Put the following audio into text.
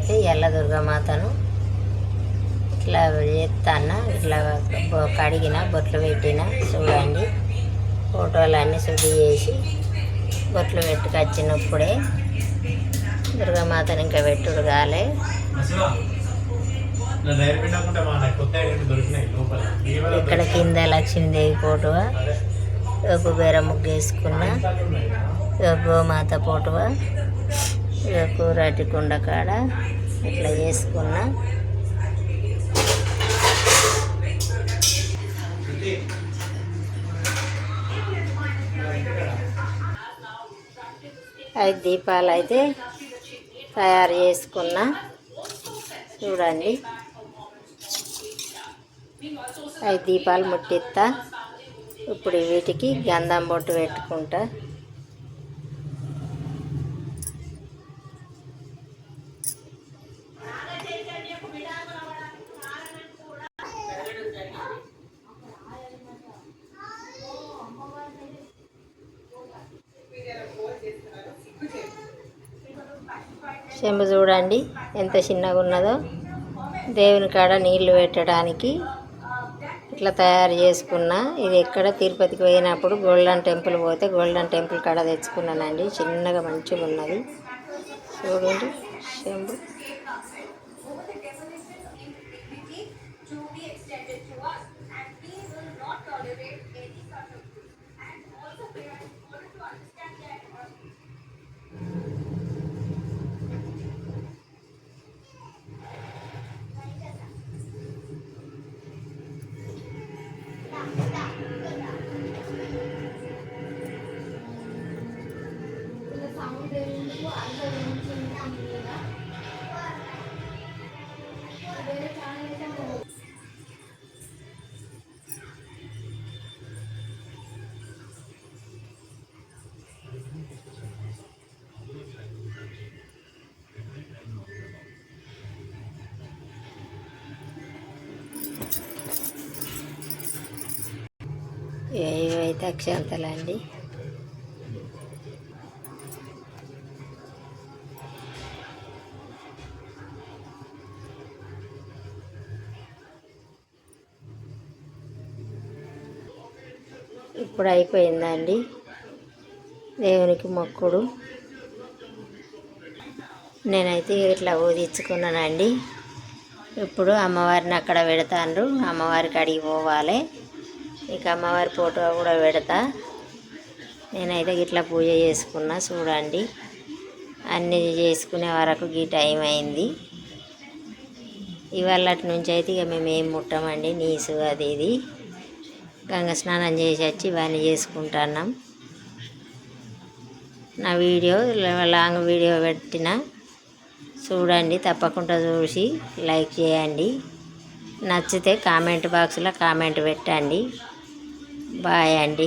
అయితే ఎల్ల దుర్గామాతను ఇట్లా చేస్తాను. ఇట్లా కడిగిన బొట్లు పెట్టిన చూడండి. ఫోటోలన్నీ శుద్ధి చేసి బొట్లు పెట్టుకొచ్చినప్పుడే దుర్గామాతను ఇంకా పెట్టుడు కాలే. ఇక్కడ కింద లక్ష్మీదేవి ఫోటో, కుబేర ముగ్గు వేసుకున్న, గోమాత ఫోటో, కూరటి కుండ కాడ ఇట్లా చేసుకున్నా. ఐదు దీపాలు అయితే తయారు చేసుకున్నా చూడండి. 5 దీపాలు ముట్టిస్తా. ఇప్పుడు వీటికి గంధం బొట్టు పెట్టుకుంటా. చెంబు చూడండి ఎంత చిన్నగా ఉన్నదో. దేవుని కాడ నీళ్లు పెట్టడానికి ఇట్లా తయారు చేసుకున్నా. ఇది ఎక్కడ తిరుపతికి పోయినప్పుడు గోల్డెన్ టెంపుల్ పోతే గోల్డెన్ టెంపుల్ కాడ తెచ్చుకున్నానండి. చిన్నగా మంచిగా ఉన్నది చూడండి చెంబు. ఇవైతే అక్షంతలండి. ఇప్పుడు అయిపోయిందండి దేవునికి మొక్కుడు. నేనైతే ఇట్లా ఊదించుకున్నానండి. ఇప్పుడు అమ్మవారిని అక్కడ పెడతాను. అమ్మవారికి అడిగి పోవాలి. ఇక అమ్మవారి ఫోటో కూడా పెడతా. నేనైతే ఇట్లా పూజ చేసుకున్నా చూడండి. అన్నీ చేసుకునే వరకు ఈ టైం అయింది. ఇవాళటి నుంచి అయితే ఇక మేము ఏం ముట్టమండి. నీసు అది ఇది గంగ స్నానం చేసి వచ్చి ఇవన్నీ చేసుకుంటున్నాం. నా వీడియో లాంగ్ వీడియో పెట్టిన చూడండి. తప్పకుండా చూసి లైక్ చేయండి. నచ్చితే కామెంట్ బాక్స్లో కామెంట్ పెట్టండి. బాయ్ అండి.